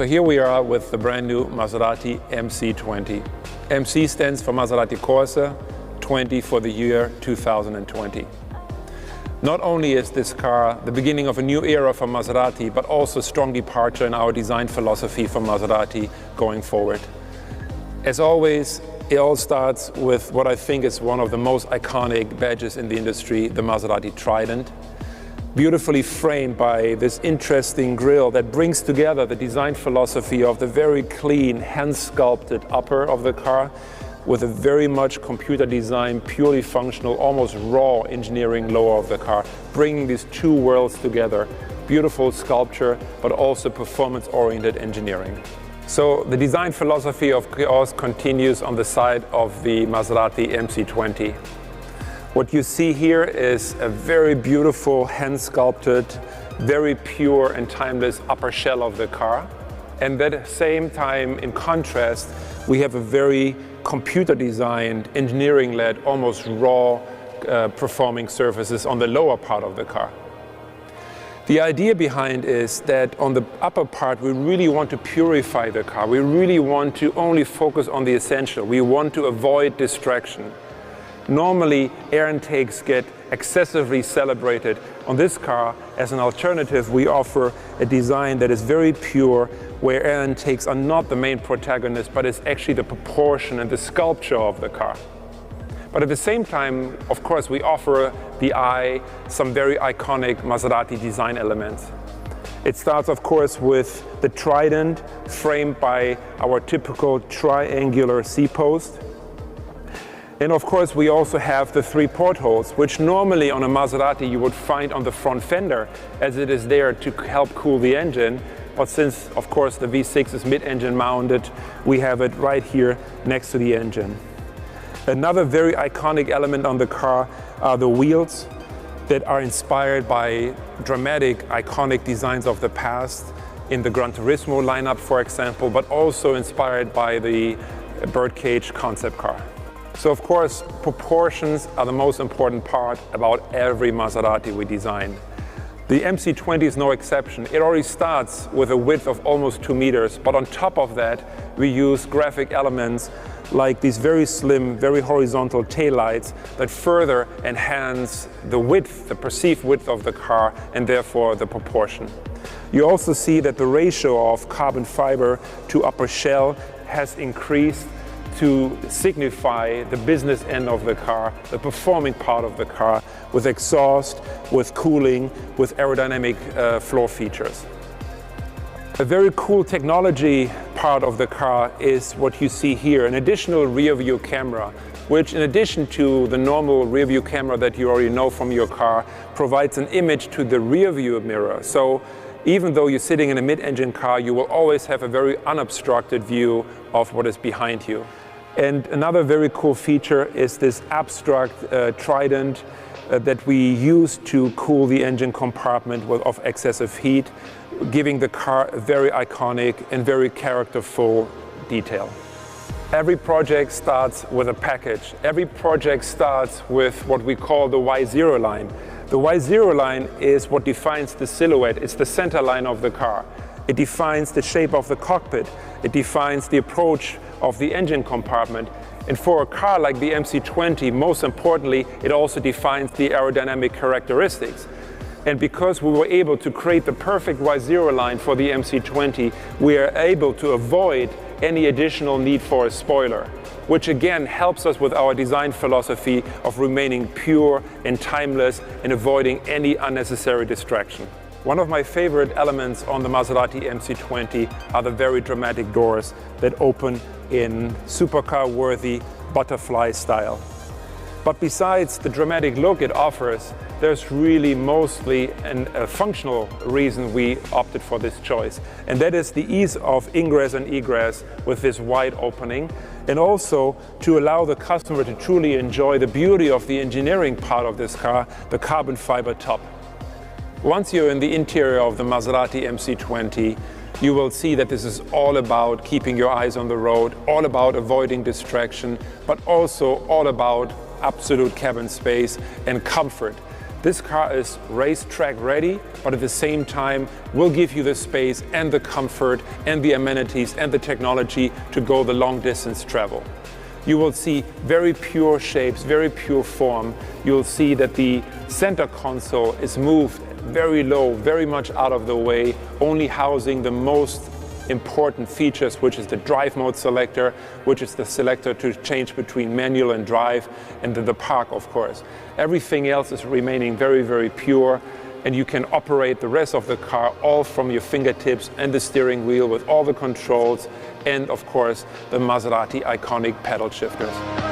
So here we are with the brand new Maserati MC20. MC stands for Maserati Corse, 20 for the year 2020. Not only is this car the beginning of a new era for Maserati, but also a strong departure in our design philosophy for Maserati going forward. As always, it all starts with what I think is one of the most iconic badges in the industry, the Maserati Trident. Beautifully framed by this interesting grille that brings together the design philosophy of the very clean, hand-sculpted upper of the car with a very much computer design, purely functional, almost raw engineering lower of the car, bringing these two worlds together. Beautiful sculpture, but also performance-oriented engineering. So the design philosophy of Corse continues on the side of the Maserati MC20. What you see here is a very beautiful, hand-sculpted, very pure and timeless upper shell of the car. And at the same time, in contrast, we have a very computer-designed, engineering-led, almost raw performing surfaces on the lower part of the car. The idea behind is that on the upper part, we really want to purify the car. We really want to only focus on the essential. We want to avoid distraction. Normally, air intakes get excessively celebrated. On this car, as an alternative, we offer a design that is very pure, where air intakes are not the main protagonist, but it's actually the proportion and the sculpture of the car. But at the same time, of course, we offer the eye some very iconic Maserati design elements. It starts, of course, with the Trident, framed by our typical triangular C-post. And of course, we also have the three portholes, which normally on a Maserati you would find on the front fender, as it is there to help cool the engine. But since, of course, the V6 is mid-engine mounted, we have it right here next to the engine. Another very iconic element on the car are the wheels that are inspired by dramatic, iconic designs of the past in the Gran Turismo lineup, for example, but also inspired by the birdcage concept car. So of course, proportions are the most important part about every Maserati we design. The MC20 is no exception. It already starts with a width of almost 2 meters, but on top of that, we use graphic elements like these very slim, very horizontal taillights that further enhance the width, the perceived width of the car, and therefore the proportion. You also see that the ratio of carbon fiber to upper shell has increased to signify the business end of the car, the performing part of the car, with exhaust, with cooling, with aerodynamic floor features. A very cool technology part of the car is what you see here, an additional rear view camera, which in addition to the normal rear view camera that you already know from your car, provides an image to the rear view mirror. So even though you're sitting in a mid-engine car, you will always have a very unobstructed view of what is behind you. And another very cool feature is this abstract Trident that we use to cool the engine compartment of excessive heat, giving the car a very iconic and very characterful detail. Every project starts with a package. Every project starts with what we call the Y0 line. The Y0 line is what defines the silhouette. It's the center line of the car. It defines the shape of the cockpit. It defines the approach of the engine compartment. And for a car like the MC20, most importantly, it also defines the aerodynamic characteristics. And because we were able to create the perfect Y0 line for the MC20, we are able to avoid any additional need for a spoiler, which again helps us with our design philosophy of remaining pure and timeless and avoiding any unnecessary distraction. One of my favorite elements on the Maserati MC20 are the very dramatic doors that open in supercar-worthy butterfly style. But besides the dramatic look it offers, there's really mostly a functional reason we opted for this choice. And that is the ease of ingress and egress with this wide opening, and also to allow the customer to truly enjoy the beauty of the engineering part of this car, the carbon fiber top. Once you're in the interior of the Maserati MC20, you will see that this is all about keeping your eyes on the road, all about avoiding distraction, but also all about absolute cabin space and comfort. This car is racetrack ready, but at the same time will give you the space and the comfort and the amenities and the technology to go the long distance travel. You will see very pure shapes, very pure form. You'll see that the center console is moved very low, very much out of the way, only housing the most important features, which is the drive mode selector, which is the selector to change between manual and drive, and the park, of course. Everything else is remaining very, very pure, and you can operate the rest of the car all from your fingertips and the steering wheel with all the controls, and of course the Maserati iconic pedal shifters.